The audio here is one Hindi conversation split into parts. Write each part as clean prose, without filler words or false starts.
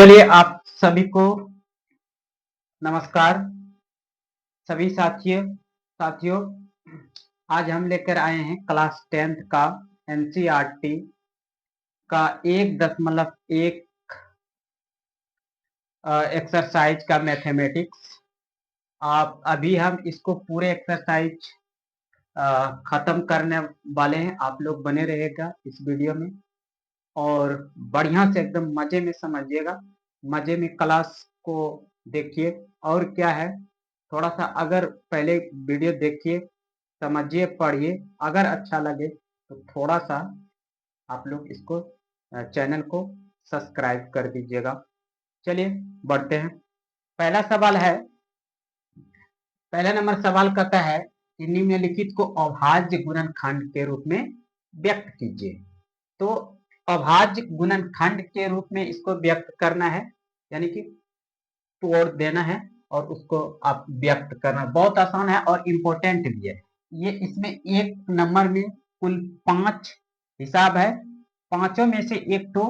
चलिए आप सभी को नमस्कार। सभी साथियों आज हम लेकर आए हैं क्लास 10th का एनसीईआरटी का 1.1 एक्सरसाइज का मैथमेटिक्स। आप अभी हम इसको पूरे एक्सरसाइज खत्म करने वाले हैं। आप लोग बने रहेगा इस वीडियो में और बढ़िया से एकदम मजे में समझिएगा, मजे में क्लास को देखिए। और क्या है, थोड़ा सा अगर पहले वीडियो देखिए, समझिए, पढ़िए, अगर अच्छा लगे तो थोड़ा सा आप लोग इसको चैनल को सब्सक्राइब कर दीजिएगा। चलिए बढ़ते हैं। पहला सवाल है, पहला नंबर सवाल कहता है कि निम्नलिखित को अभाज्य गुणनखंड के रूप में व्यक्त कीजिए। तो अभाज्य गुणनखंड के रूप में इसको व्यक्त करना है, यानी कि तोड़ देना है और उसको आप व्यक्त करना। बहुत आसान है और इम्पोर्टेंट भी है ये। इसमें एक नंबर में कुल 5 हिसाब है, पांचों में से एक तो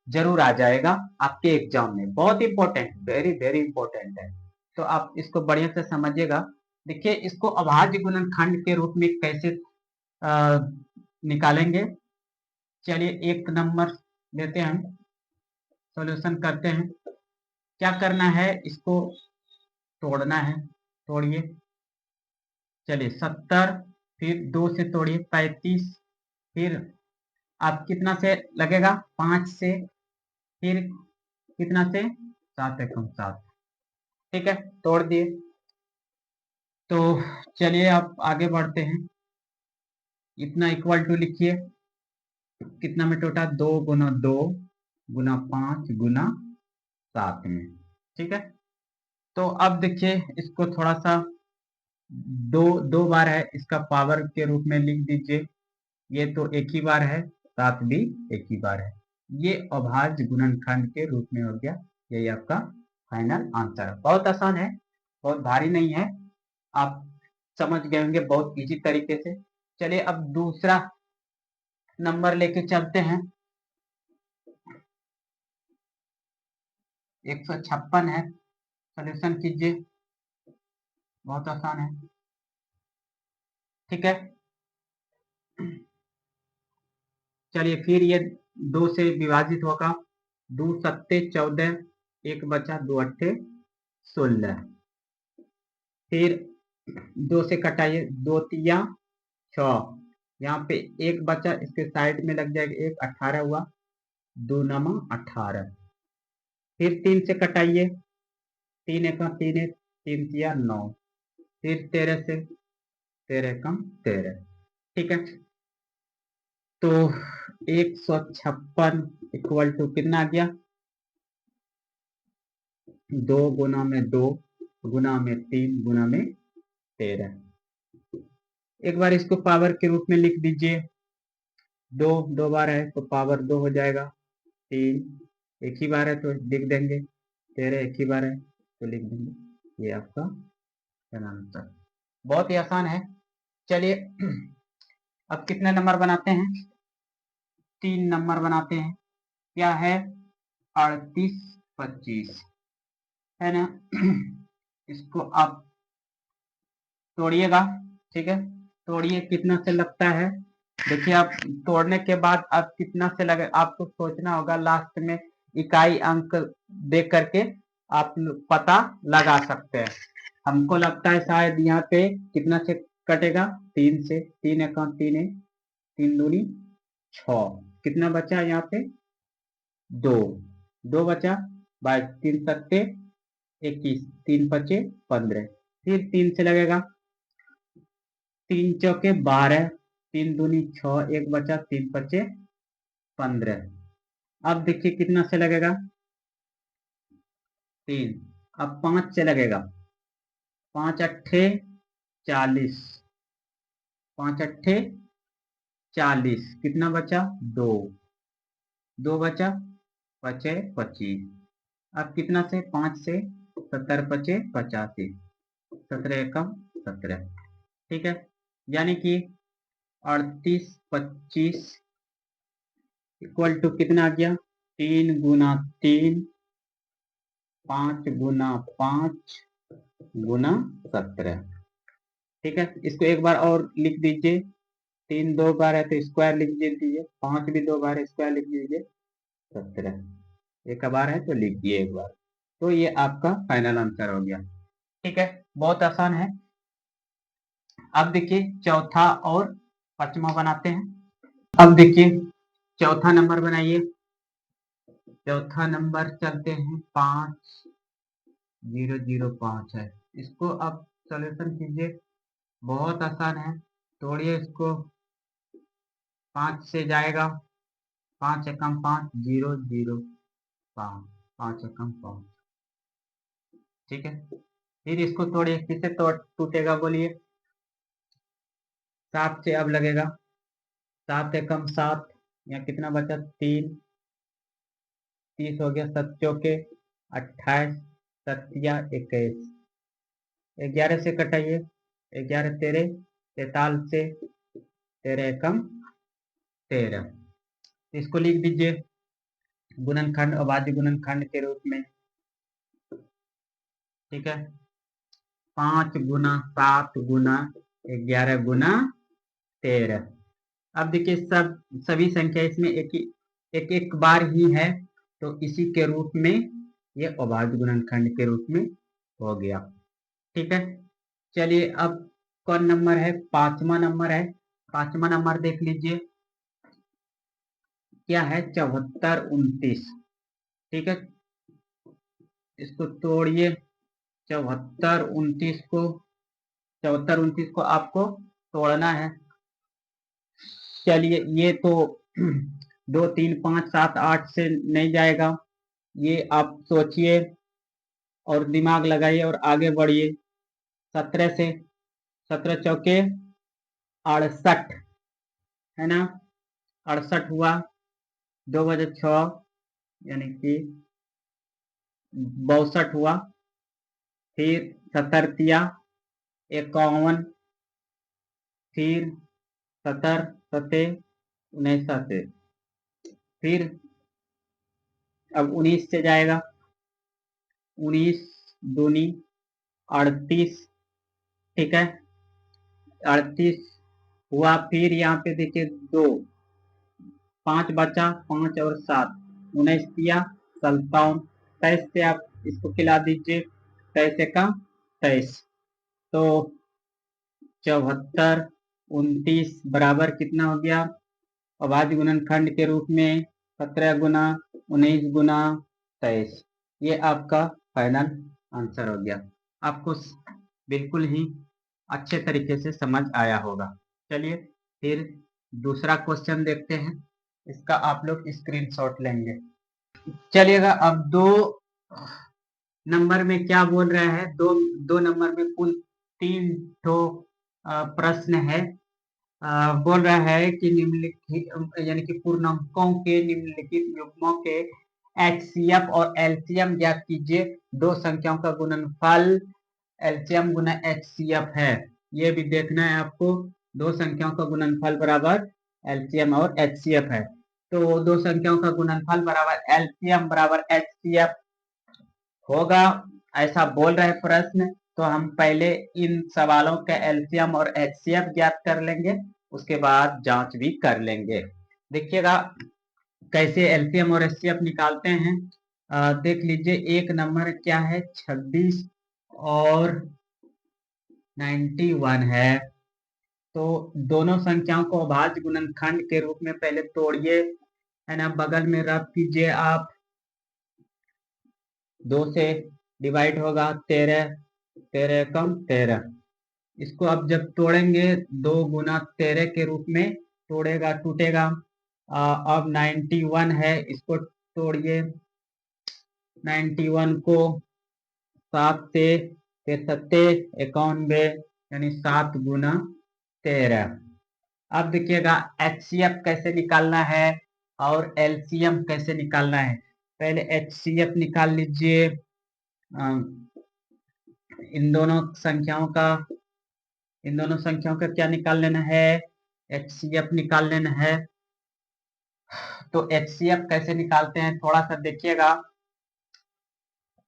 जरूर आ जाएगा आपके एग्जाम में। बहुत इंपॉर्टेंट, वेरी वेरी इंपॉर्टेंट है, तो आप इसको बढ़िया से समझिएगा। देखिए इसको अभाज्य गुणनखंड के रूप में कैसे निकालेंगे। चलिए एक नंबर लेते हैं, सॉल्यूशन करते हैं। क्या करना है, इसको तोड़ना है। तोड़िए। चलिए 70, फिर 2 से तोड़िए 35, फिर आप कितना से लगेगा, 5 से, फिर कितना से, 7 एकम 7। ठीक है, तोड़ दिए। तो चलिए आप आगे बढ़ते हैं। इतना इक्वल टू लिखिए, कितना में टोटा, 2 गुना 2 गुना 5 गुना 7 में। ठीक है, तो अब देखिए इसको थोड़ा सा दो दो बार है, इसका पावर के रूप में लिख दीजिए। ये तो एक ही बार है, 7 भी एक ही बार है। ये अभाज्य गुणनखंड के रूप में हो गया। यही आपका फाइनल आंसर है। बहुत आसान है, बहुत भारी नहीं है, आप समझ गए होंगे बहुत इजी तरीके से। चलिए अब दूसरा नंबर लेके चलते हैं। 156 है, सोल्यूशन कीजिए। बहुत आसान है। ठीक है, चलिए फिर ये 2 से विभाजित होगा। 2 सत्ते 14, एक बचा, 2 अट्ठे 16। फिर 2 से कटाइए, 2 तिया 6, यहाँ पे एक बचा, इसके साइड में लग जाएगा एक, 18 हुआ, 2 नमा 18। फिर 3 से कटाइए, 3 एकम 3 है, 3 तिया 9, फिर 13 से, 13 एकम 13। ठीक है, तो 156 इक्वल टू कितना आ गया, 2 गुना में 2 गुना में 3 गुना में 13। एक बार इसको पावर के रूप में लिख दीजिए। 2 दो बार है तो पावर 2 हो जाएगा। 3 एक ही बार है तो लिख देंगे। 13 एक ही बार है तो लिख देंगे। ये आपका आंसर। बहुत ही आसान है। चलिए अब कितने नंबर बनाते हैं, 3 नंबर बनाते हैं। क्या है, 38 25 है ना। इसको आप तोड़िएगा। ठीक है, तोड़िए, कितना से लगता है। देखिए आप तोड़ने के बाद अब कितना से लगे आपको सोचना होगा। लास्ट में इकाई अंक दे करके आप पता लगा सकते हैं। हमको लगता है शायद यहाँ पे कितना से कटेगा, 3 से। 3 एकम 3 है, 3 दूनी 6, कितना बचा यहाँ पे, 2, 2 बचा, 22, 3 सत्ते 21, 3 पचे 15। फिर 3 से लगेगा, 3 चौके 12, 3 दूनी 6, एक बचा, 3 पचे 15। अब देखिए कितना से लगेगा, 3। अब 5 से लगेगा, 5 अट्ठे 40, 5 अट्ठे 40, कितना बचा, 2, 2 बचा, पचे 25। अब कितना से, 5 से, 70 पचे 85, 17 एकम 17। ठीक है, यानी कि 38 25 इक्वल टू कितना आ गया, 3 गुना 3 5 गुना 5 गुना 17। ठीक है, इसको एक बार और लिख दीजिए। 3 2 बार है तो स्क्वायर लिख दीजिए, 5 भी 2 बार है स्क्वायर लिख दीजिए, 17 एक बार है तो लिख दिए एक बार। तो ये आपका फाइनल आंसर हो गया। ठीक है, बहुत आसान है। अब देखिए चौथा और पांचवा बनाते हैं। अब देखिए चौथा नंबर बनाइए। चौथा नंबर चलते हैं 5005 है। इसको आप सॉल्यूशन कीजिए, बहुत आसान है। तोड़िए इसको, 5 से जाएगा, 5 एकम 5, 0 0 5, 5 एकम 5। ठीक है, फिर इसको तोड़िए, किससे टूटेगा बोलिए? 7 से अब लगेगा, 7 एकम 7, यहाँ कितना बचा? 3, 30 हो गया, 7 चौके 28, 7 21, 11 से कटाइए, 11 13, 43 से 13 एकम 13। इसको लिख दीजिए गुणनखंड, अभाज्य गुणनखंड के रूप में। ठीक है, 5 गुना 7 गुना 11 गुना 13। अब देखिए सभी संख्या इसमें एक बार ही है, तो इसी के रूप में ये अभाज्य गुणनखंड के रूप में हो गया। ठीक है, चलिए अब कौन नंबर है? पांचवा नंबर है। पांचवा नंबर देख लीजिए, क्या है? 74 29। ठीक है, इसको तोड़िए, 74 29 को, 74 29 को आपको तोड़ना है। चलिए ये तो 2 3 5 7 8 से नहीं जाएगा, ये आप सोचिए और दिमाग लगाइए और आगे बढ़िए। 17 से, 17 चौके 68 है ना, 68 हुआ, 2 बजे 6 यानी कि 62 हुआ, फिर 17 51, फिर 70 सते 19 सते, फिर अब 19 से जाएगा, 19 दूनी 38। ठीक है, 38 हुआ, फिर यहाँ पे देखिए 2 5 बचा, 5 और 7 19 दिया 57। 23 से आप इसको खिला दीजिए, 23 का 23, तो 74 29 बराबर कितना हो गया? अभाज्य गुणनखंड के रूप में 17 गुना 19 गुना 23। ये आपका फाइनल आंसर हो गया। आपको बिल्कुल ही अच्छे तरीके से समझ आया होगा। चलिए फिर दूसरा क्वेश्चन देखते हैं, इसका आप लोग स्क्रीनशॉट लेंगे। चलिएगा, अब 2 नंबर में क्या बोल रहा है? दो नंबर में कुल 3 ठो प्रश्न है। बोल रहा है कि निम्नलिखित यानी कि पूर्णांकों के निम्नलिखित युग्मों के एचसीएफ और एलसीएम ज्ञात कीजिए। दो संख्याओं का गुणनफल एलसीएम गुना एचसीएफ है, ये भी देखना है आपको। दो संख्याओं का गुणनफल बराबर एलसीएम और एचसीएफ है, तो दो संख्याओं का गुणनफल बराबर एलसीएम बराबर एचसीएफ होगा, ऐसा बोल रहे प्रश्न। तो हम पहले इन सवालों का एलसीएम और एचसीएफ ज्ञात कर लेंगे, उसके बाद जांच भी कर लेंगे। देखिएगा कैसे एलसीएम और एचसीएफ निकालते हैं। देख लीजिए, एक नंबर क्या है? 26 और 91 है। तो दोनों संख्याओं को अभाज्य गुणनखंड के रूप में पहले तोड़िए, है ना, बगल में रख कीजिए आप। 2 से डिवाइड होगा, 13 13 कम 13। इसको अब जब तोड़ेंगे 2 गुना 13 के रूप में तोड़ेगा, टूटेगा। अब 91 है, इसको तोड़िए। 91 को 7 से, फिर 7 91 यानी 7 गुना 13। अब देखिएगा एचसीएफ कैसे निकालना है और एलसीएम कैसे निकालना है। पहले एचसीएफ निकाल लीजिए। इन दोनों संख्याओं का क्या निकाल लेना है? एचसीएफ निकाल लेना है। तो एचसीएफ कैसे निकालते हैं थोड़ा सा देखिएगा।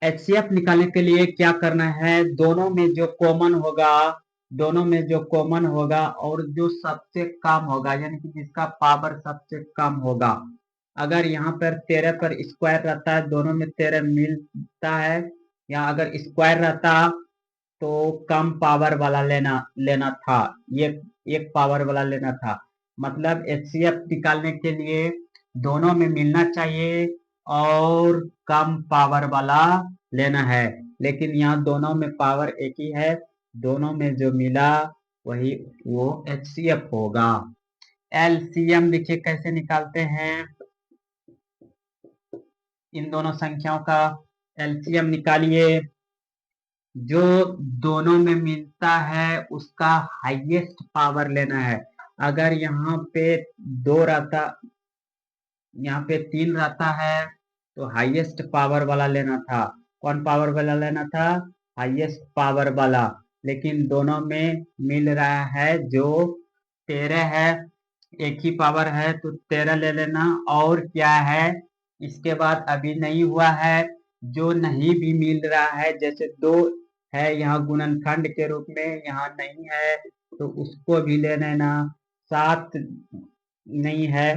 एचसीएफ निकालने के लिए क्या करना है, दोनों में जो कॉमन होगा, दोनों में जो कॉमन होगा और जो सबसे कम होगा, यानी कि जिसका पावर सबसे कम होगा। अगर यहाँ पर 13 पर स्क्वायर रहता है, दोनों में 13 मिलता है, या अगर स्क्वायर रहता तो कम पावर वाला लेना लेना था, ये एक पावर वाला लेना था। मतलब एचसीएफ निकालने के लिए दोनों में मिलना चाहिए और कम पावर वाला लेना है, लेकिन यहाँ दोनों में पावर एक ही है, दोनों में जो मिला वही वो एचसीएफ होगा। एलसीएम देखिए कैसे निकालते हैं, इन दोनों संख्याओं का एलसीएम निकालिए। जो दोनों में मिलता है उसका हाईएस्ट पावर लेना है। अगर यहाँ पे 2 रहता, यहाँ पे 3 रहता है तो हाईएस्ट पावर वाला लेना था। कौन पावर वाला लेना था, हाईएस्ट पावर वाला। लेकिन दोनों में मिल रहा है जो 13 है, एक ही पावर है तो 13 ले लेना। और क्या है, इसके बाद अभी नहीं हुआ है, जो नहीं भी मिल रहा है, जैसे 2 है यहाँ गुणनखंड के रूप में, यहाँ नहीं है तो उसको भी ले लेना। 7 नहीं है,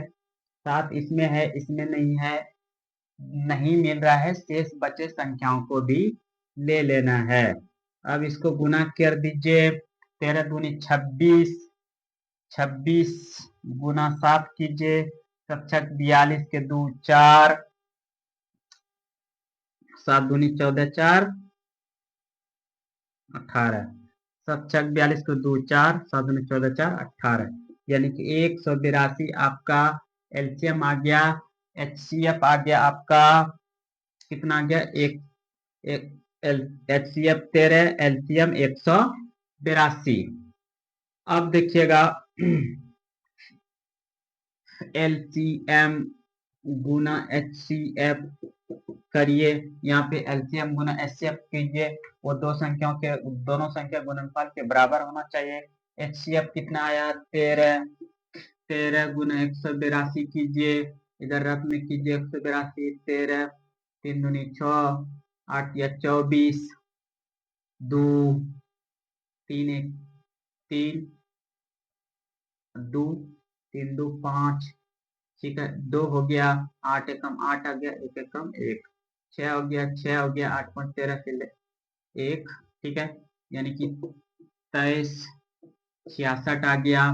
7 इसमें है, इसमें नहीं है, नहीं मिल रहा है, शेष बचे संख्याओं को भी ले लेना है। अब इसको गुना कर दीजिए, 13 दूनी 26, 26 गुना 7 कीजिए, तब 42 के 2 4, 7 दूनी 14 4 18, 7 42 को 2 4, 7 दूनी 14 4 18, यानी कि 182 आपका एलसीएम आ गया। एचसीएफ आ गया आपका कितना आ गया, एक एचसीएफ 13, एलसीएम 182। अब देखिएगा एलसीएम गुना एचसीएफ करिए, यहाँ पे एलसीएम गुना एचसीएफ कीजिए, वो दो संख्याओं के दोनों संख्या गुणनफल के बराबर होना चाहिए। एचसीएफ कितना आया, 13, 13 गुना 182 कीजिए, इधर रफ में कीजिए 182, 13 3 दूनी 6, 8 या 24, 2 3 1 3, 2 3 2 5, ठीक है, 2 हो गया, 8 एकम 8 आ गया, 1 एकम 1, 6 हो गया, 6 हो गया, 8 पॉइंट 13 से 1, ठीक है, यानी कि 23 66 आ गया।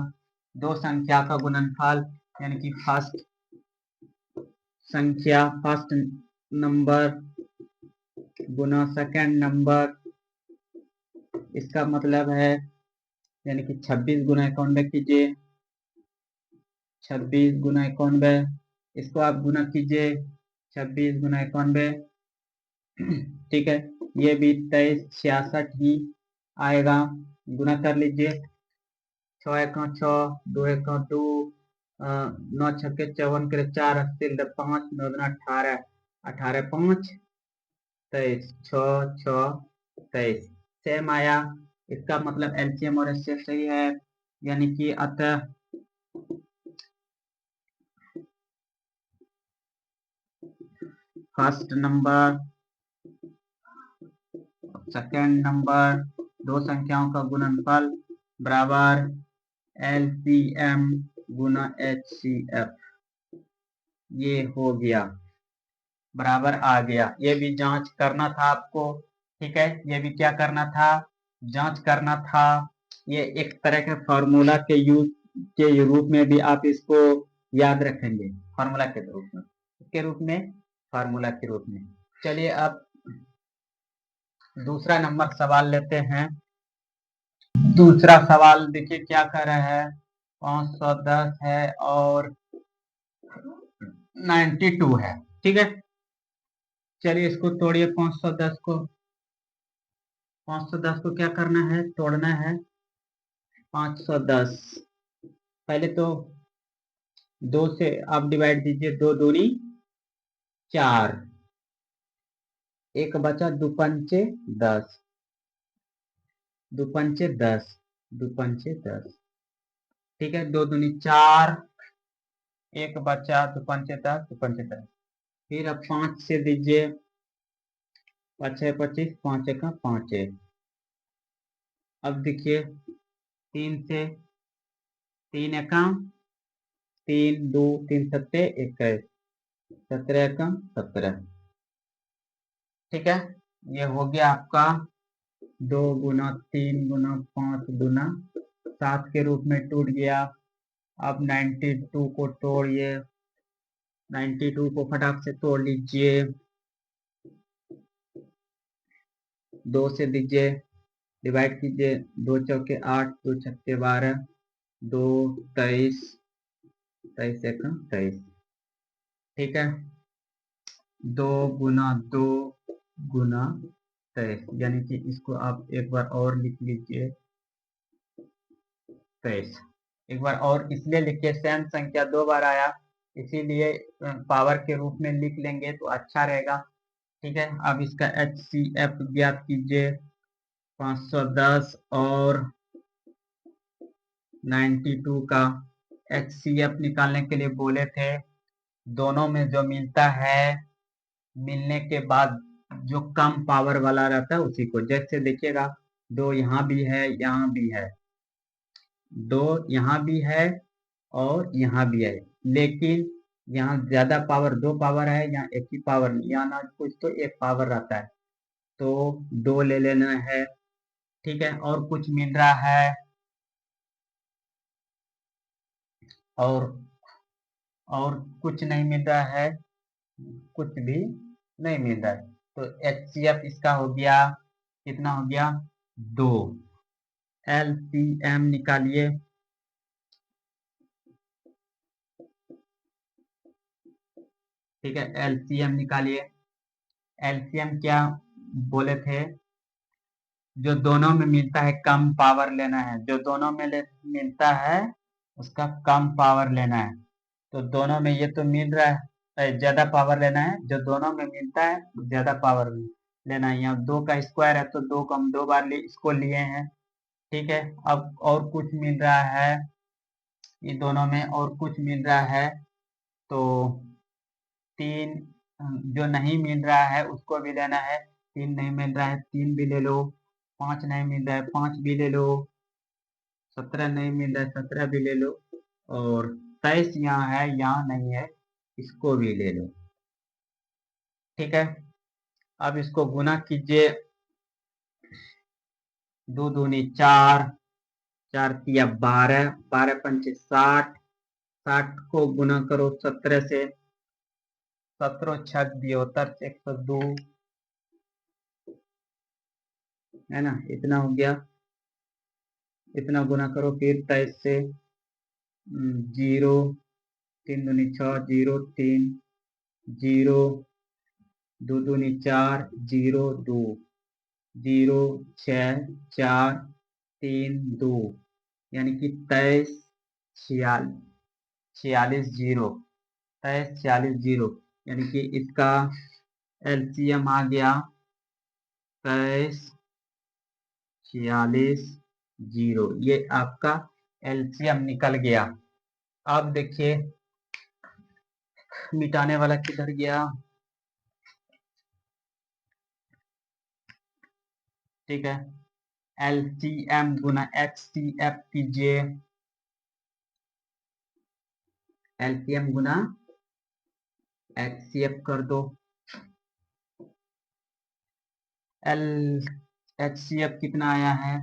दो संख्या का गुणनफल, यानी कि फर्स्ट संख्या, फर्स्ट नंबर गुना सेकंड नंबर, इसका मतलब है यानी कि 26 गुना 91 कीजिए, 26 गुना 91, इसको आप गुना कीजिए 26 गुना 91, ठीक है, ये भी 23 66 ही आएगा, गुना कर लीजिए, 6 1 6, 2 1 2, 9 छक्के 54 के 4, 80 5, 9 18, 18 5 23, 6 6 23 सेम आया। इसका मतलब एलसीएम और एचसीएफ सही है, यानी कि अतः फर्स्ट नंबर सेकंड नंबर दो संख्याओं का गुणनफल बराबर एलसीएम गुना एचसीएफ, ये हो गया, बराबर आ गया। ये भी जांच करना था आपको, ठीक है, ये भी क्या करना था, जांच करना था। ये एक तरह के फॉर्मूला के यूज के रूप में भी आप इसको याद रखेंगे, फॉर्मूला के रूप में, इसके रूप में, फॉर्मूला के रूप में। चलिए अब दूसरा नंबर सवाल लेते हैं। दूसरा सवाल देखिए क्या कर रहा है, 510 है और 92 है, ठीक है। चलिए इसको तोड़िए, 510 को, 510 को क्या करना है, तोड़ना है। 510 पहले तो 2 से आप डिवाइड दीजिए, 2 दूनी 4, एक बचा, दो पंचे 10, दो पंचे 10, दो पंचे 10, ठीक है, 2 दूनी 4, एक बचा, दो पंचे 10, दो पंचे 10, फिर अब 5 से दीजिए, 5 6 25, 5 1 5 1। अब देखिए 3 से 3 1 3 2 3 7 21, 17 1 17। ठीक है, ये हो गया आपका 2 गुना 3 गुना 5 गुना 7 के रूप में टूट गया। अब 92 को तोड़िए, 92 को फटाक से तोड़ लीजिए, 2 से दीजिए, डिवाइड कीजिए, 2 चौके 8, 2 छक्के 12, 2 23, 23 1 23। ठीक है, 2 गुना 2 गुना 23, यानी कि इसको आप एक बार और लिख लीजिए 23। एक बार और इसलिए लिखिए, सेम संख्या 2 बार आया, इसीलिए पावर के रूप में लिख लेंगे तो अच्छा रहेगा। ठीक है, अब इसका HCF ज्ञात कीजिए। 510 और 92 का HCF निकालने के लिए बोले थे, दोनों में जो मिलता है, मिलने के बाद जो कम पावर वाला रहता है उसी को, जैसे देखिएगा 2 यहाँ भी है, यहाँ भी है, 2 यहाँ भी है और यहाँ भी है, लेकिन यहाँ ज्यादा पावर 2 पावर है, यहाँ एक ही पावर नहीं, यहाँ ना कुछ तो एक पावर रहता है, तो 2 ले लेना है। ठीक है, और कुछ मिल रहा है और कुछ नहीं मिल रहा है, कुछ भी नहीं मिल रहा है, तो HCF इसका हो गया, कितना हो गया 2। LCM निकालिए। ठीक है, LCM निकालिए। LCM क्या बोले थे, जो दोनों में मिलता है कम पावर लेना है, जो दोनों में मिलता है उसका कम पावर लेना है। तो दोनों में ये तो मिल रहा है, ज्यादा पावर लेना है, जो दोनों में मिलता है ज्यादा पावर लेना है। यहाँ 2 का स्क्वायर है तो 2 को हम 2 बार इसको लिए हैं। ठीक है, अब और कुछ मिल रहा है, ये दोनों में और कुछ मिल रहा है, तो 3 जो नहीं मिल रहा है उसको भी लेना है। 3 नहीं मिल रहा है, 3 भी ले लो। 5 नहीं मिल रहा है, 5 भी ले लो। 17 नहीं मिल रहा है, 17 भी ले लो। और 23 यहाँ है, यहाँ नहीं है, इसको भी ले लो। ठीक है, अब इसको गुना कीजिए, 2 दूनी 4, 4 तिया 12, 12 पंचे 60, 60 को गुना करो 17 से, 17 छक 72 से 102, है ना, इतना हो गया। इतना गुना करो फिर 23 से, 0 3 दूनी 6, 0 3, 0 2 दूनी 4, 0 2, 0 6 4 3 2, यानी कि 23 46 0, 23 46 0, यानी कि इसका LCM आ गया 23 46 0, ये आपका LCM निकल गया। अब देखिए मिटाने वाला किधर गया। ठीक है, LCM गुना HCF कीजिए, LCM गुना HCF कर दो। HCF कितना आया है,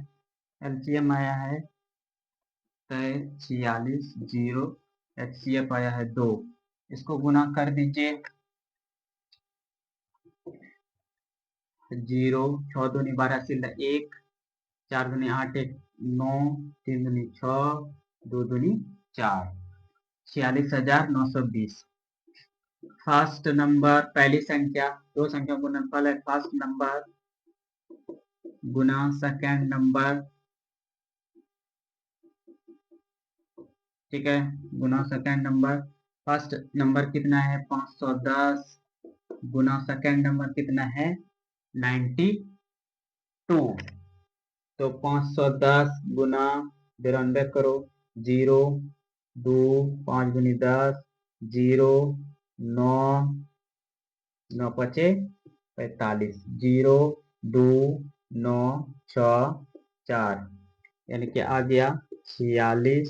LCM आया है 46 0, HCF आया है 2, इसको गुना कर दीजिए। 0 6 दूनी 12 से 1, 4 दूनी 8 1 9, 3 दूनी 6, 2 दूनी 4, 46,920। फर्स्ट नंबर, पहली संख्या, दो संख्या गुणनफल है, फर्स्ट नंबर गुना सेकेंड नंबर। ठीक है, गुना सेकेंड नंबर। फर्स्ट नंबर कितना है 510, गुना सेकेंड नंबर कितना है 92। तो 510 गुना 92 करो, 0 2 5 गुनी 10, 0 9 9 5 45, 0 2 9 6 4, यानी कि आ गया 46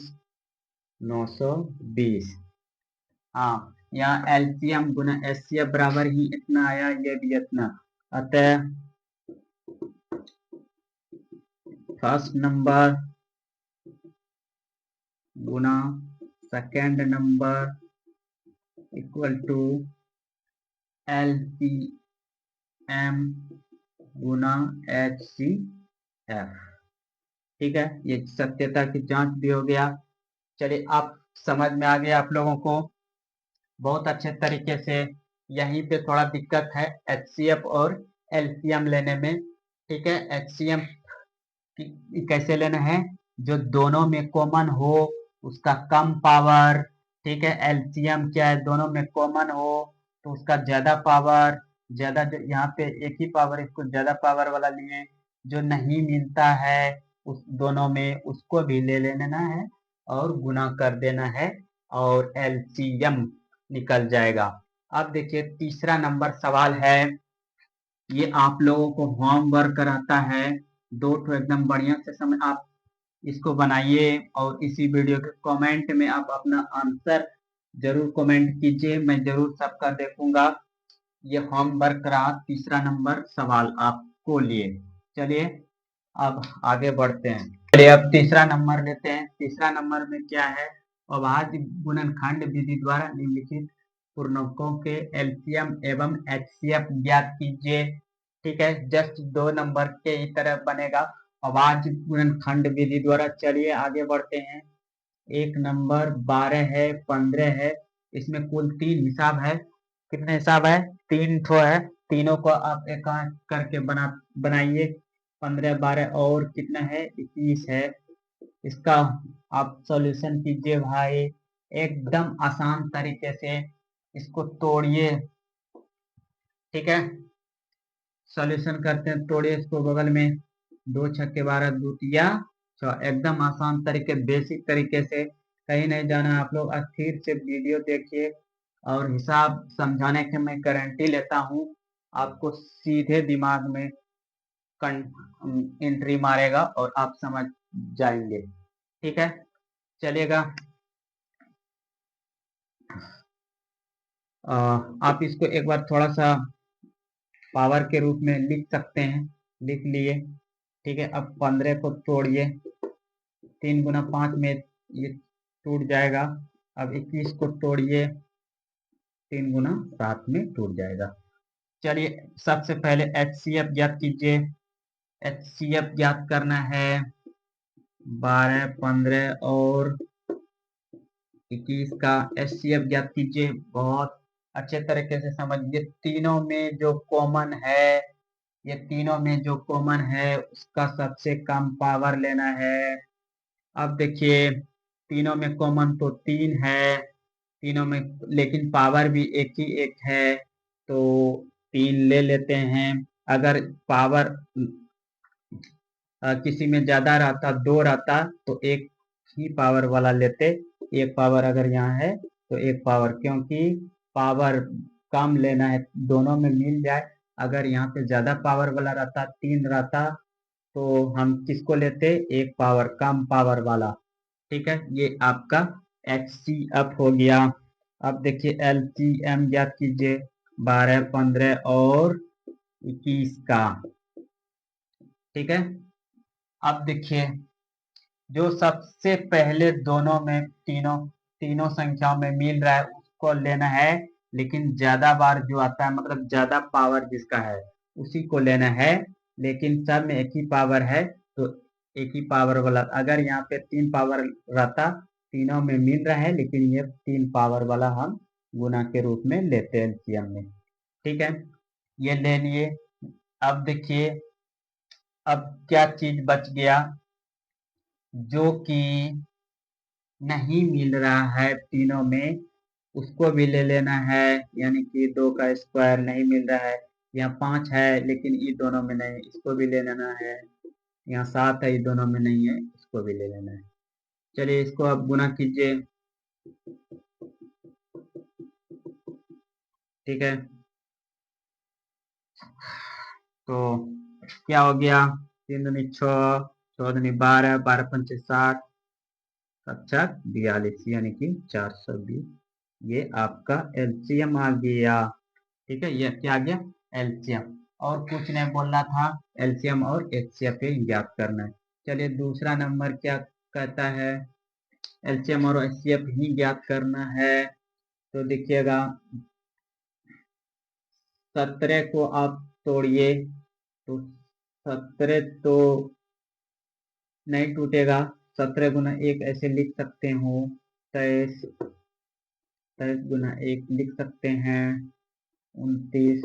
920। हाँ, यहाँ एलसीएम गुना एचसीएफ बराबर ही इतना आया, ये भी इतना। अतः फर्स्ट नंबर गुना second number equal to LCM गुना एचसीएफ। ठीक है, ये सत्यता की जांच भी हो गया। चलिए, आप समझ में आ गया आप लोगों को बहुत अच्छे तरीके से। यहीं पे थोड़ा दिक्कत है एचसीएफ और एलसीएम लेने में। ठीक है, एचसीएम कैसे लेना है, जो दोनों में कॉमन हो उसका कम पावर। ठीक है, एलसीएम क्या है, दोनों में कॉमन हो तो उसका ज्यादा पावर। ज्यादा यहाँ पे एक ही पावर, इसको ज्यादा पावर वाला लिए। जो नहीं मिलता है उस दोनों में, उसको भी ले लेना है और गुना कर देना है और एलसीएम निकल जाएगा। अब देखिए तीसरा नंबर सवाल है, ये आप लोगों को होमवर्क कराता है। दो तो एकदम बढ़िया से समझ आप इसको बनाइए और इसी वीडियो के कमेंट में आप अपना आंसर जरूर कमेंट कीजिए, मैं जरूर सबका देखूंगा। ये होमवर्क रहा तीसरा नंबर सवाल आपको लिए। चलिए अब आगे बढ़ते हैं। चलिए अब तीसरा नंबर लेते हैं। तीसरा नंबर में क्या है, अभाज्य गुणनखंड विधि द्वारा निम्नलिखित पूर्णांकों के एलसीएम एवं एचसीएफ ज्ञात कीजिए। ठीक है, जस्ट 2 नंबर के ही तरह बनेगा अभाज्य गुणनखंड विधि द्वारा। चलिए आगे बढ़ते हैं। एक नंबर 12 है, 15 है, इसमें कुल 3 हिसाब है। कितने हिसाब है, 3 ठो है। तीनों को आप एक करके बनाइए। 15 12 और कितना है, 21 है। इसका आप सॉल्यूशन कीजिए भाई, एकदम आसान तरीके से इसको तोड़िए। ठीक है, सॉल्यूशन करते हैं, तोड़िए इसको बगल में। 2 छक्के 12, दूतिया 6, एकदम आसान तरीके, बेसिक तरीके से। कहीं नहीं जाना आप लोग, स्थिर से वीडियो देखिए और हिसाब समझाने की मैं गारंटी लेता हूँ आपको सीधे दिमाग में एंट्री मारेगा और आप समझ जाएंगे। ठीक है, चलिएगा। आप इसको एक बार थोड़ा सा पावर के रूप में लिख सकते हैं, लिख लिए। ठीक है, अब 15 को तोड़िए, 3 गुना 5 में ये टूट जाएगा। अब 21 को तोड़िए, 3 गुना 7 में टूट जाएगा। चलिए सबसे पहले एचसीएफ ज्ञात कीजिए। एचसीएफ ज्ञात करना है 12 15 और 21 का एचसीएफ ज्ञात कीजिए। बहुत अच्छे तरीके से समझिए, तीनों में जो कॉमन है, ये तीनों में जो कॉमन है उसका सबसे कम पावर लेना है। अब देखिए तीनों में कॉमन तो 3 है, तीनों में लेकिन पावर भी एक ही एक है, तो 3 ले लेते हैं। अगर पावर किसी में ज्यादा रहता, 2 रहता, तो एक ही पावर वाला लेते। एक पावर अगर यहाँ है तो एक पावर, क्योंकि पावर कम लेना है, दोनों में मिल जाए। अगर यहाँ पे ज्यादा पावर वाला रहता, 3 रहता, तो हम किसको लेते, एक पावर कम पावर वाला। ठीक है, ये आपका एचसीएफ हो गया। अब देखिए एलसीएम ज्ञात कीजिए 12 15 और 21 का। ठीक है, अब देखिए जो सबसे पहले दोनों में तीनों तीनों संख्याओं में मिल रहा है उसको लेना है, लेकिन ज्यादा बार जो आता है मतलब ज्यादा पावर जिसका है उसी को लेना है। लेकिन सब में एक ही पावर है तो एक ही पावर वाला, अगर यहाँ पे 3 पावर रहता, तीनों में मिल रहा है लेकिन ये 3 पावर वाला हम गुना के रूप में लेते हैं एलसीएम में। ठीक है, ये ले लिए। अब देखिए अब क्या चीज बच गया, जो कि नहीं मिल रहा है तीनों में, उसको भी ले लेना है। यानी कि 2 का स्क्वायर नहीं मिल रहा है। यहाँ 5 है लेकिन ये दोनों में नहीं, इसको भी ले लेना है। यहाँ 7 है, ये दोनों में नहीं है, इसको भी ले लेना है। चलिए इसको अब गुना कीजिए। ठीक है, तो क्या हो गया, 3 दूनी 6, 6 दूनी 12, 12 पंचे 60, 7 42, यानी कि 420। ये आपका एलसीएम आ गया। ठीक है, ये क्या आ गया, एलसीएम। और कुछ नहीं बोलना था, एलसीएम और एचसीएफ ज्ञात करना है। चलिए दूसरा नंबर क्या कहता है, एलसीएम और एचसीएफ ही ज्ञात करना है। तो देखिएगा 17 को आप तोड़िए तो 17 तो नहीं टूटेगा, 17 गुना 1 ऐसे लिख सकते हो, 23, 23 गुना 1 लिख सकते हैं, 29,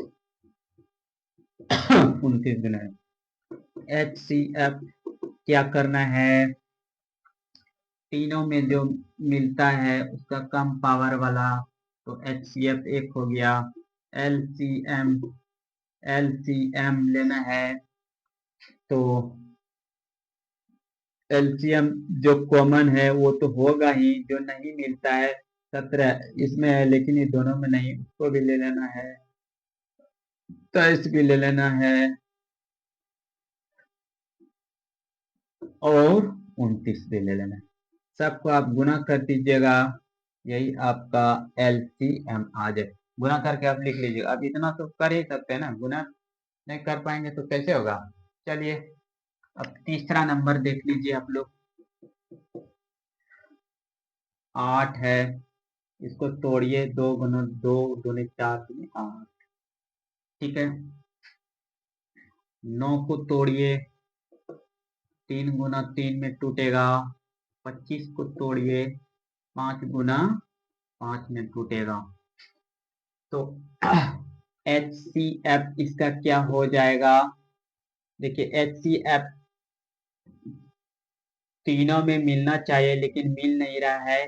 29 गुना HCF क्या करना है, तीनों में जो मिलता है उसका कम पावर वाला, तो HCF एक हो गया। LCM, LCM लेना है, तो एलसीएम जो कॉमन है वो तो होगा ही, जो नहीं मिलता है 17 इसमें है, लेकिन ये दोनों में नहीं, उसको भी ले लेना है, 23 भी ले लेना है, और 29 भी ले लेना है। सबको आप गुना कर दीजिएगा, यही आपका एलसीएम आ जाए। गुना करके आप लिख लीजिएगा। अब इतना तो कर ही सकते हैं ना, गुना नहीं कर पाएंगे तो कैसे होगा। चलिए अब तीसरा नंबर देख लीजिए आप लोग, 8 है, इसको तोड़िए, 2 गुना 2 दूनी 4 दूनी 8। ठीक है, 9 को तोड़िए, 3 गुना 3 में टूटेगा, 25 को तोड़िए, 5 गुना 5 में टूटेगा। तो HCF इसका क्या हो जाएगा, देखिए HCF तीनों में मिलना चाहिए लेकिन मिल नहीं रहा है,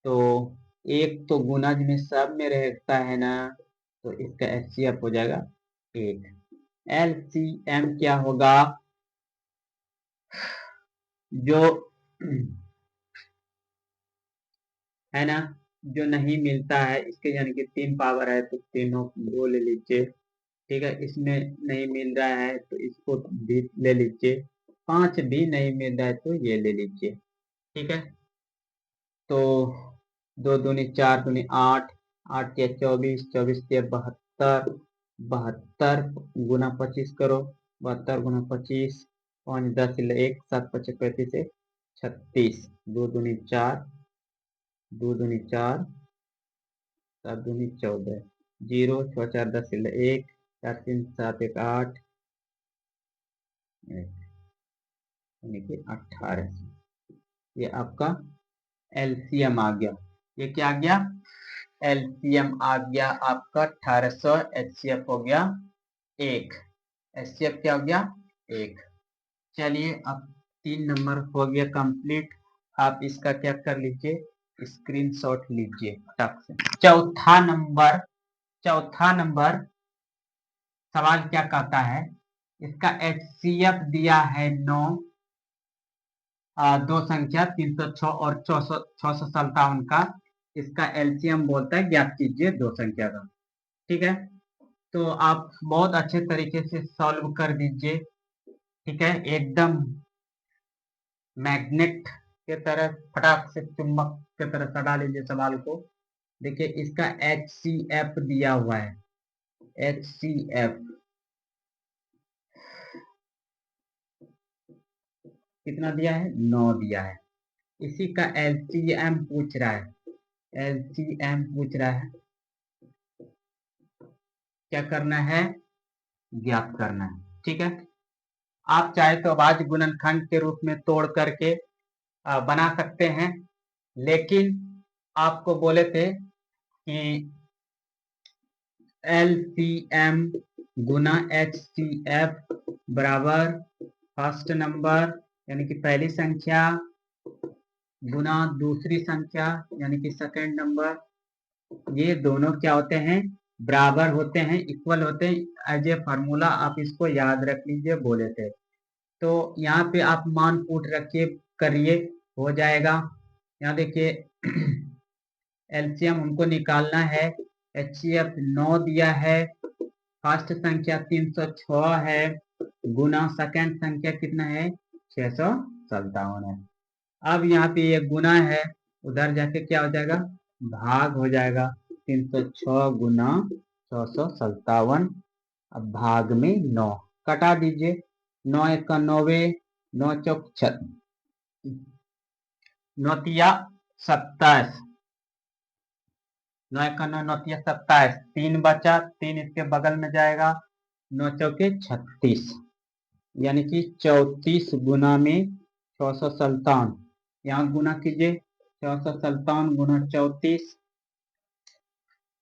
तो एक तो गुणज में सब में रहता है ना, तो इसका HCF हो जाएगा 8। LCM क्या होगा, जो है ना, जो नहीं मिलता है इसके, यानी कि 3 पावर है तो तीनों 2 ले लीजिए। ठीक है, इसमें नहीं मिल रहा है तो इसको भी ले लीजिए, 5 भी नहीं मिल रहा है तो ये ले लीजिए। ठीक है, तो 2 दूनी 4 दूनी 8, 8 या 24, 24 या 72, 72 गुना 25 करो, 72 गुना 25, 5 10 1 7 5 35 से 36, 2 दूनी 4, 2 दूनी 4, 7 दूनी 14, 0 6 4 10 1, 4 3 7 1 8, यानी कि 18। ये आपका एलसीएम आ गया। ये क्या आ गया, एलसीएम आ गया आपका 1800, एचसीएफ हो गया 1, एचसीएफ क्या हो गया 1। चलिए अब 3 नंबर हो गया कंप्लीट। आप इसका क्या कर लीजिए, स्क्रीनशॉट लीजिए फटाक से। चौथा नंबर सवाल क्या कहता है, इसका HCF दिया है 9, दो संख्या 306 और 657 का, इसका एलसीएम बोलता है ज्ञात कीजिए दो संख्या का। ठीक है, तो आप बहुत अच्छे तरीके से सॉल्व कर दीजिए। ठीक है, एकदम मैग्नेट के तरह, फटाक से चुंबक के तरह सटा लीजिए सवाल को। देखिए इसका HCF दिया हुआ है, HCF कितना दिया है, 9 दिया है। इसी का LCM पूछ रहा है, LCM पूछ रहा है, क्या करना है, ज्ञात करना है। ठीक है, आप चाहे तो अभाज्य गुणनखंड के रूप में तोड़ करके बना सकते हैं, लेकिन आपको बोले थे कि LCM गुना HCF बराबर फर्स्ट नंबर यानी कि पहली संख्या गुना दूसरी संख्या यानी कि सेकंड नंबर, ये दोनों क्या होते हैं, बराबर होते हैं, इक्वल होते हैं। एज ए फार्मूला आप इसको याद रख लीजिए, बोले थे। तो यहाँ पे आप मान पुट रखिए, करिए, हो जाएगा। यहाँ देखिए एलसीएम हमको निकालना है, HCF 9 दिया है, फर्स्ट संख्या 306 है, गुना सेकंड संख्या कितना है 657 है। अब यहाँ पे ये गुना है, उधर जाके क्या हो जाएगा भाग हो जाएगा। 306 गुना 657, अब भाग में 9 कटा दीजिए। 9 एक का 9, 9 चौक 9 27, 9 एक का 9, 9 27, 3 बचा, 3 इसके बगल में जाएगा, 9 चौके 36, यानी कि 34 गुना में 657। यहाँ गुना कीजिए, 657 गुना 34,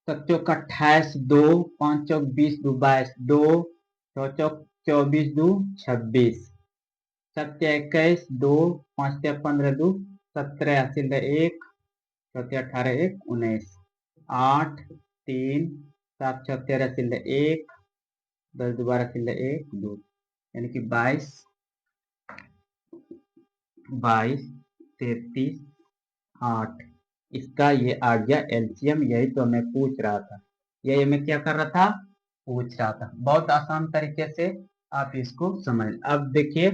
7 चौक 28, 2 5 चौक 20, 2 22, 2 6 चौक 24, 2 26, 7 21, 2 5 15, 2 17, 1 7 18, 1 19, 8 3 7 6 13, 1 10 12, 1 2, यानी कि 22 22 33 8। इसका ये आ गया एलसीएम। यही तो मैं पूछ रहा था, यही मैं क्या कर रहा था पूछ रहा था। बहुत आसान तरीके से आप इसको समझ। अब देखिए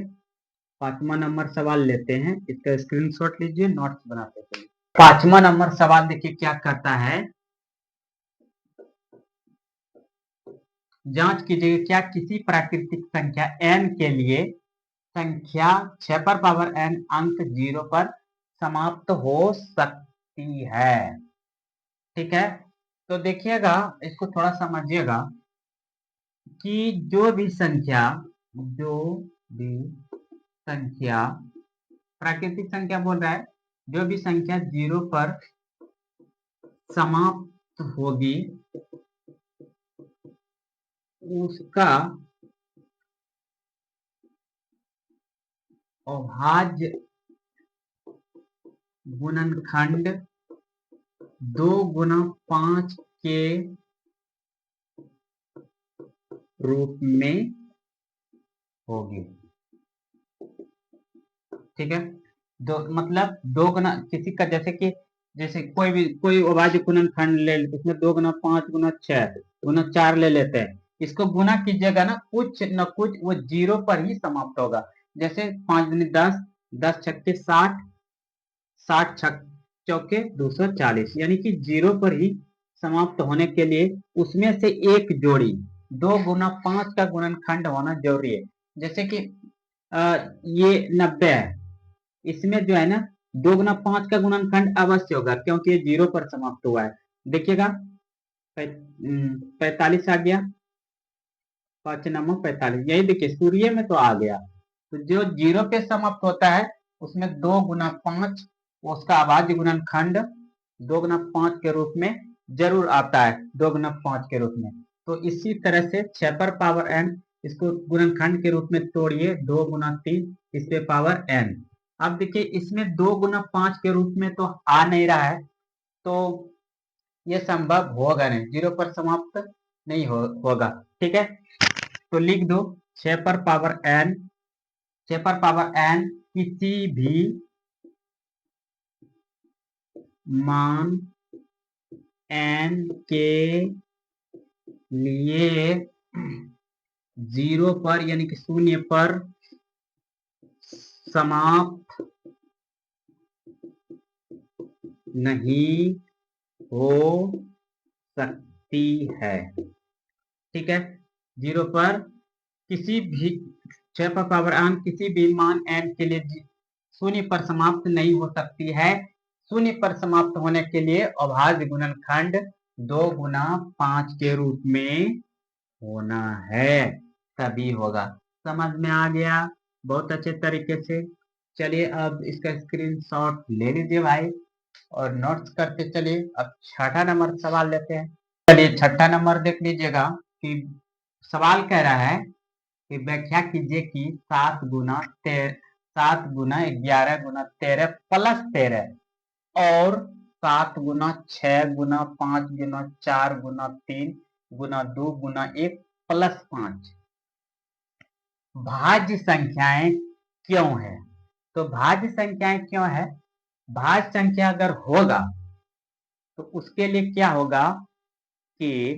5वां नंबर सवाल लेते हैं, इसका स्क्रीनशॉट लीजिए, नोट्स बनाते चलिए। 5वां नंबर सवाल देखिए क्या करता है, जांच कीजिए क्या किसी प्राकृतिक संख्या n के लिए संख्या 6 पर पावर n अंक 0 पर समाप्त हो सकती है। ठीक है, तो देखिएगा इसको थोड़ा समझिएगा कि जो भी संख्या प्राकृतिक संख्या बोल रहा है, जो भी संख्या 0 पर समाप्त होगी उसका अभाज्य गुणनखंड 2 गुना 5 के रूप में होगी। ठीक है, दो मतलब 2 गुना किसी का, जैसे कोई अभाज्य गुणनखंड ले, उसमें 2 गुना 5 गुना 6 गुना 4 ले लेते हैं। इसको गुना कीजिएगा ना, कुछ न कुछ वो 0 पर ही समाप्त होगा। जैसे 5 दूनी 10, 10 छक्के 60, 60 चौके 240, यानी कि 0 पर ही समाप्त होने के लिए उसमें से एक जोड़ी 2 गुना 5 का गुणनखंड होना जरूरी है। जैसे कि ये 90 है, इसमें जो है ना 2 गुना 5 का गुणनखंड अवश्य होगा, क्योंकि ये 0 पर समाप्त हुआ है। देखिएगा 45 आ गया, 5 नमो 45, यही देखिए सूर्य में तो आ गया। तो जो 0 पे समाप्त होता है उसमें 2 गुना 5 उसका अभाज्य गुणनखंड 2 गुना 5 के रूप में जरूर आता है, 2 गुना 5 के रूप में। तो इसी तरह से 6 पर पावर n, इसको गुणनखंड के रूप में तोड़िए, 2 गुना 3 इस पे पावर n। अब देखिए इसमें 2 गुना 5 के रूप में तो आ नहीं रहा है, तो ये संभव होगा नहीं, 0 पर समाप्त नहीं होगा। ठीक है, तो लिख दो 6 पर पावर n, 6 पर पावर n किसी भी मान n के लिए 0 पर यानी कि 0 पर समाप्त नहीं हो सकती है। ठीक है, 0 पर किसी भी 6 पर पावर n किसी भी मान n के लिए 0 पर समाप्त नहीं हो सकती है। 0 पर समाप्त होने के लिए अभाज्य गुणनखंड 2 गुना 5 के रूप में होना है, तभी होगा। समझ में आ गया बहुत अच्छे तरीके से। चलिए अब इसका स्क्रीनशॉट ले लीजिए भाई और नोट्स करते चलिए। अब 6ठा नंबर सवाल लेते हैं। चलिए 6ठा नंबर देख लीजिएगा कि सवाल कह रहा है कि व्याख्या कीजिए कि 7 गुना 11 गुना 13 प्लस 13 और 7 गुना 6 गुना 5 गुना 4 गुना 3 गुना 2 गुना 1 प्लस 5 भाज्य संख्याएं क्यों है। तो भाज्य संख्याएं क्यों है, भाज्य संख्या अगर होगा तो उसके लिए क्या होगा कि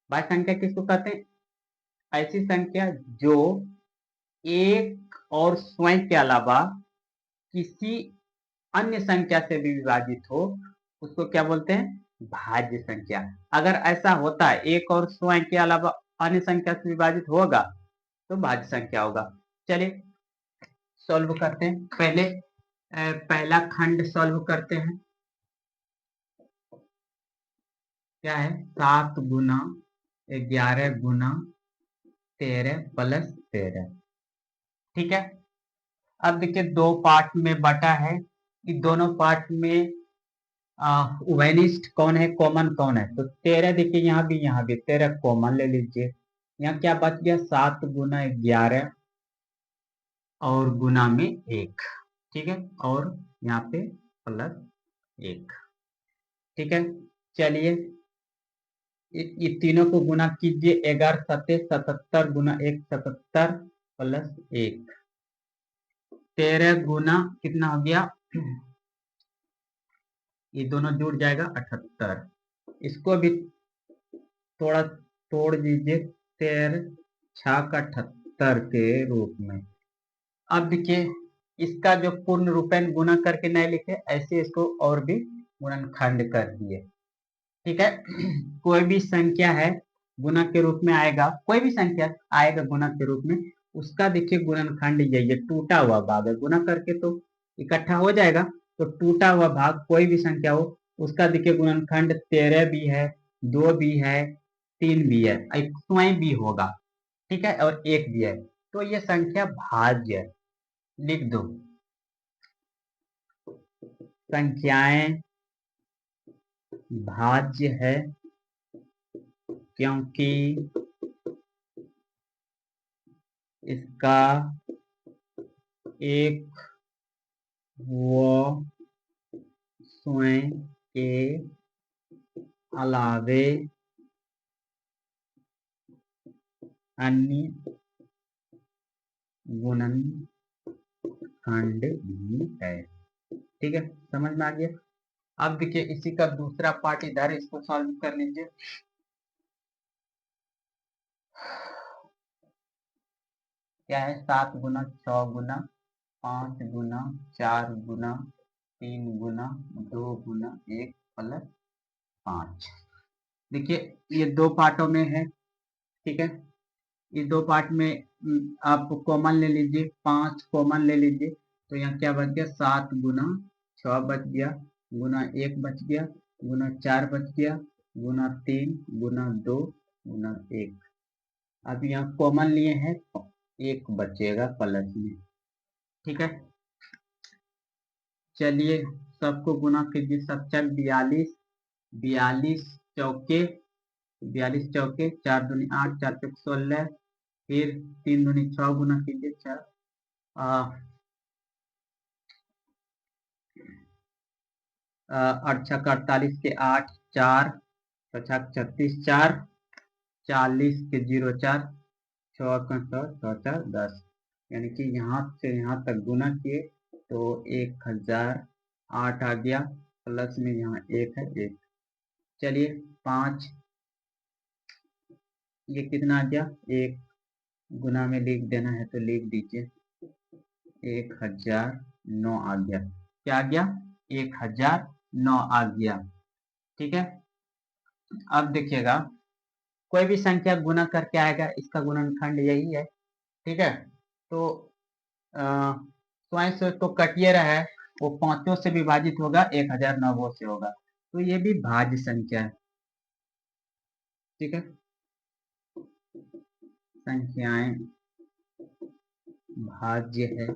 भाज्य संख्या किसको कहते हैं? ऐसी संख्या जो एक और स्वयं के अलावा किसी अन्य संख्या से भी विभाजित हो, उसको क्या बोलते हैं? भाज्य संख्या। अगर ऐसा होता है एक और स्वयं के अलावा अन्य संख्या से विभाजित होगा तो भाज्य संख्या होगा। चलिए सॉल्व करते हैं। पहले पहला खंड सॉल्व करते हैं। क्या है? 7 गुना 11 गुना 13 प्लस 13। ठीक है। अब देखिए दो पार्ट में बटा है, इन दोनों पार्ट में उभयनिष्ठ कौन है, कॉमन कौन है? तो 13 देखिए यहाँ भी 13 कॉमन ले लीजिए। यहाँ क्या बच गया? 7 गुना 11 और गुना में 1। ठीक है, और यहाँ पे प्लस 1। ठीक है। चलिए ये तीनों को गुना कीजिए। 11 सत्ते 77 गुना 1 77 प्लस 1। 13 गुना कितना हो गया? ये दोनों जुड़ जाएगा 78। इसको भी थोड़ा तोड़ दीजिए। 13 छाक 78 के रूप में। अब देखिए इसका जो पूर्ण रूपेण गुना करके नहीं लिखे, ऐसे इसको और भी गुणनखंड कर दिए। ठीक है। कोई भी संख्या है गुना के रूप में आएगा, कोई भी संख्या आएगा गुना के रूप में, उसका देखिए गुणनखंड यही टूटा हुआ भाग है। गुना करके तो इकट्ठा हो जाएगा, तो टूटा हुआ भाग कोई भी संख्या हो उसका देखिए गुणनखंड 13 भी है, 2 भी है, 3 भी है, स्वयं भी होगा। ठीक है, और 1 भी है, तो ये संख्या भाज्य है। लिख दो संख्याएं भाज्य है क्योंकि इसका एक व स्वयं के अलावे अन्य गुणनखंड भी है। ठीक है, समझ में आ गया। अब देखिए इसी का दूसरा पार्ट इधर, इसको सॉल्व कर लीजिए। क्या है? 7 गुना 6 गुना 5 गुना 4 गुना 3 गुना 2 गुना 1 प्लस 5। देखिए ये दो पार्टों में है। ठीक है, इस दो पार्ट में आप कॉमन ले लीजिए, 5 कॉमन ले लीजिए, तो यहाँ क्या बच गया? 7 गुना 6 बच गया, गुना 1 बच गया, गुना 4 बच गया, गुना 3 गुना 2 गुना 1। अब यहाँ कॉमन लिए हैं, 1 बचेगा प्लस में। ठीक है, चलिए सबको गुना कीजिए। 7 42, 42 चौके 42 चौके 4 दूनी 8 4 चौक 16, फिर 3 दूनी 6 गुना कीजिए 4 8 छक 48 के 8 4 छक 36 4 40 के 0 4 6 का 6 4 10, यानी कि यहाँ से यहाँ तक गुना किए तो 1008 आ गया, प्लस में यहाँ 1 है 1। चलिए 5, ये कितना आ गया? 1 गुना में लिख देना है तो लिख दीजिए, 1009 आ गया। क्या आ गया? 1009 आ गया। ठीक है, अब देखिएगा कोई भी संख्या गुना करके आएगा, इसका गुणनखंड यही है। ठीक है, तो स्वयं से तो कटिए रहा है, वो पांचों से विभाजित होगा, 1009 से होगा, तो ये भी भाज्य संख्या है। ठीक है, संख्याएं भाज्य है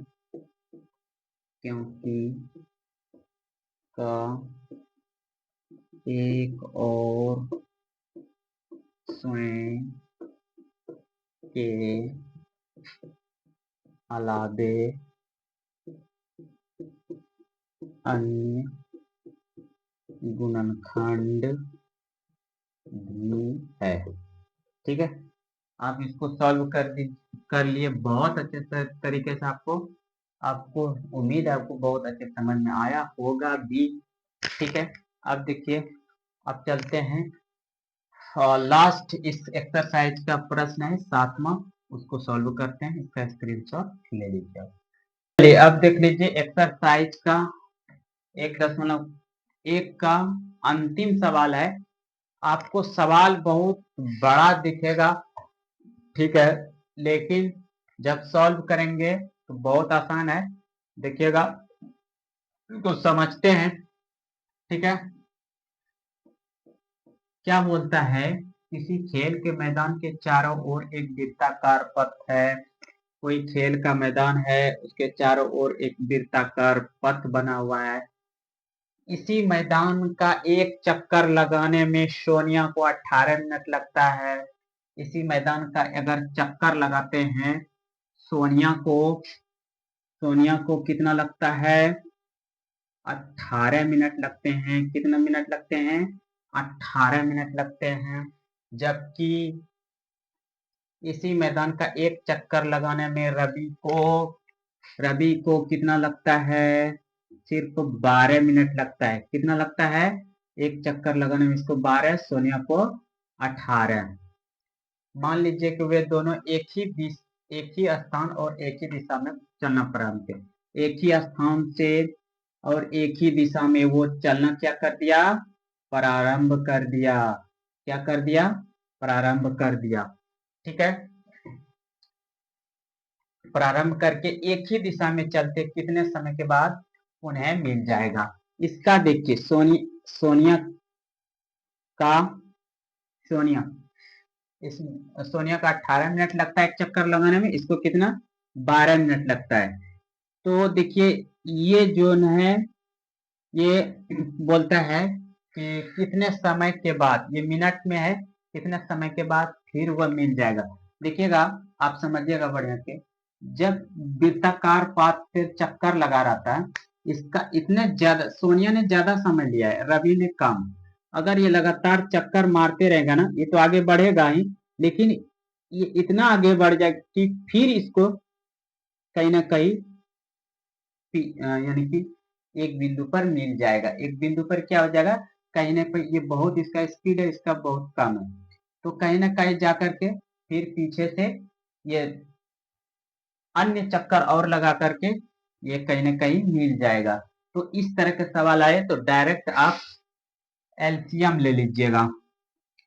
क्योंकि का एक और स्वयं के अलावे अन्य गुणनखंड भी है। ठीक है, आप इसको सॉल्व कर लिए बहुत अच्छे तरीके से। आपको उम्मीद है आपको बहुत अच्छे समझ में आया होगा भी। ठीक है, अब देखिए अब चलते हैं और लास्ट इस एक्सरसाइज का प्रश्न है 7वां, उसको सॉल्व करते हैं। इसका स्क्रीनशॉट ले लीजिए। चलिए अब देख लीजिए एक्सरसाइज का 1.1 का अंतिम सवाल है। आपको सवाल बहुत बड़ा दिखेगा, ठीक है, लेकिन जब सॉल्व करेंगे तो बहुत आसान है। देखिएगा, तो समझते हैं, ठीक है। क्या बोलता है, किसी खेल के मैदान के चारों ओर एक वृत्ताकार पथ है। कोई खेल का मैदान है, उसके चारों ओर एक वृत्ताकार पथ बना हुआ है। इसी मैदान का एक चक्कर लगाने में सोनिया को 18 मिनट लगता है। इसी मैदान का अगर चक्कर लगाते हैं सोनिया को कितना लगता है, 18 मिनट लगते हैं। कितना मिनट लगते हैं, 18 मिनट लगते हैं। जबकि इसी मैदान का एक चक्कर लगाने में रवि को कितना लगता है, सिर्फ 12 मिनट लगता है। कितना लगता है, एक चक्कर लगाने में इसको 12, सोनिया को 18। मान लीजिए कि वे दोनों एक ही स्थान और एक ही दिशा में चलना प्रारंभ किया। एक ही स्थान से और एक ही दिशा में वो चलना क्या कर दिया, प्रारंभ कर दिया। क्या कर दिया, प्रारंभ कर दिया, ठीक है। प्रारंभ करके एक ही दिशा में चलते कितने समय के बाद उन्हें मिल जाएगा। इसका देखिए, सोनिया का सोनिया इस सोनिया का 18 मिनट लगता है एक चक्कर लगाने में, इसको कितना 12 मिनट लगता है। तो देखिए ये जो है ये बोलता है कि कितने समय के बाद, ये मिनट में है, कितने समय के बाद फिर वह मिल जाएगा। देखिएगा, आप समझिएगा बढ़िया से, जब वृत्ताकार पाथ पे चक्कर लगा रहता है, इसका इतने ज्यादा सोनिया ने ज्यादा समय लिया है, रवि ने कम। अगर ये लगातार चक्कर मारते रहेगा ना, ये तो आगे बढ़ेगा ही, लेकिन ये इतना आगे बढ़ जाएगा कि फिर इसको कहीं ना कहीं यानी कि एक बिंदु पर मिल जाएगा। एक बिंदु पर क्या हो जाएगा, कहीं ना कहीं ये बहुत इसका स्पीड है, इसका बहुत कम है, तो कहीं ना कहीं जाकर के फिर पीछे से ये अन्य चक्कर और लगा करके ये कहीं ना कहीं मिल जाएगा। तो इस तरह के सवाल आए तो डायरेक्ट आप एलसीएम ले लीजिएगा।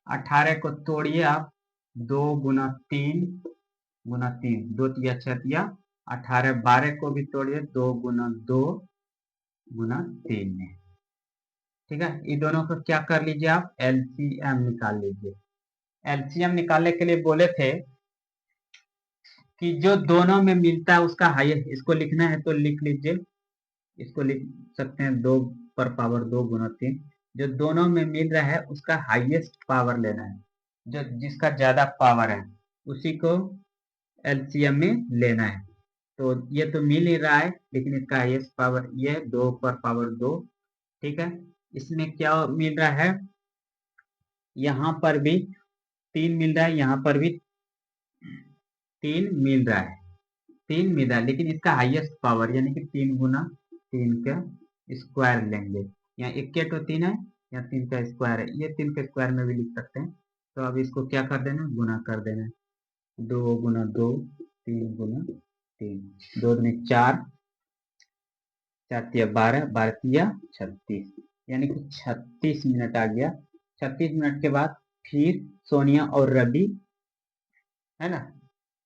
18 को तोड़िए आप, 2 गुना 3 दो तिया 6 तिया 18, 12 को भी तोड़िए, 2 गुना 2 गुना 3 में, ठीक है। ये दोनों को क्या कर लीजिए आप, एलसीएम निकाल लीजिए। एलसीएम निकालने के लिए बोले थे कि जो दोनों में मिलता है उसका हाईएस्ट, इसको लिखना है तो लिख लीजिए। इसको लिख सकते हैं 2 पर पावर 2 गुना 3। जो दोनों में मिल रहा है उसका हाईएस्ट पावर लेना है, जो जिसका ज्यादा पावर है उसी को एलसीएम में लेना है। तो ये तो मिल ही रहा है, लेकिन इसका हाईएस्ट पावर ये 2 पर पावर 2, ठीक है। इसमें क्या मिल रहा है, यहाँ पर भी 3 मिल रहा है, यहाँ पर भी 3 मिल रहा है, 3 मिल रहा है, लेकिन इसका हाईएस्ट पावर यानी कि 3 गुना 3 का स्क्वायर लेंगे। यहाँ 1 के तो 3 है, यहाँ 3 का स्क्वायर है, ये 3 के स्क्वायर में भी लिख सकते हैं। तो अब इसको क्या कर देना, गुना कर देना, 2 गुना 2, 3 गुना 3, 2 दूनी 4, 4 तिया 12, 12 तिया 36, यानी कि 36 मिनट आ गया। 36 मिनट के बाद फिर सोनिया और रवि, है ना,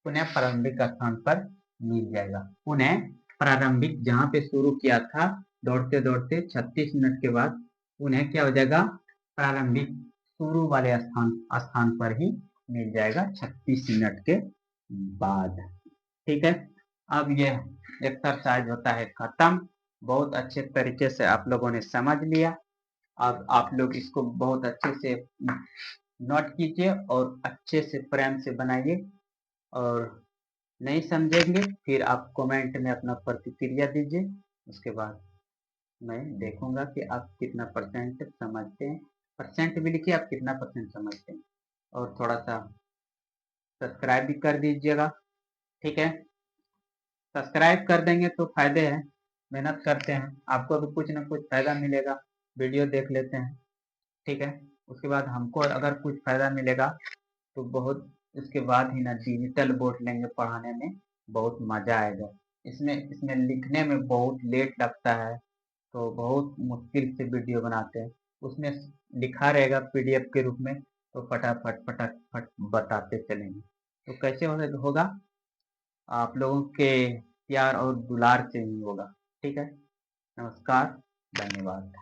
पुनः प्रारंभिक स्थान पर मिल जाएगा। पुनः प्रारंभिक जहां पे शुरू किया था दौड़ते दौड़ते 36 मिनट के बाद उन्हें क्या हो जाएगा, प्रारंभिक शुरू वाले स्थान पर ही मिल जाएगा 36 मिनट के बाद, ठीक है। अब ये एक्सरसाइज होता है खत्म। बहुत अच्छे तरीके से आप लोगों ने समझ लिया। अब आप लोग इसको बहुत अच्छे से नोट कीजिए और अच्छे से प्रेम से बनाइए, और नहीं समझेंगे फिर आप कमेंट में अपना प्रतिक्रिया दीजिए। उसके बाद मैं देखूंगा कि आप कितना परसेंट समझते हैं। परसेंट भी लिखिए, आप कितना परसेंट समझते हैं, और थोड़ा सा सब्सक्राइब भी कर दीजिएगा, ठीक है। सब्सक्राइब कर देंगे तो फायदे हैं, मेहनत करते हैं, आपको भी कुछ ना कुछ फायदा मिलेगा। वीडियो देख लेते हैं, ठीक है। उसके बाद हमको अगर कुछ फायदा मिलेगा तो बहुत, उसके बाद ही ना डिजिटल बोर्ड लेंगे, पढ़ाने में बहुत मजा आएगा। इसमें इसमें लिखने में बहुत लेट लगता है, तो बहुत मुश्किल से वीडियो बनाते हैं। उसमें लिखा रहेगा पीडीएफ के रूप में, तो फटाफट फटाफट बताते चलेंगे। तो कैसे होगा, आप लोगों के प्यार और दुलार से ही होगा। ठीक है, नमस्कार, धन्यवाद।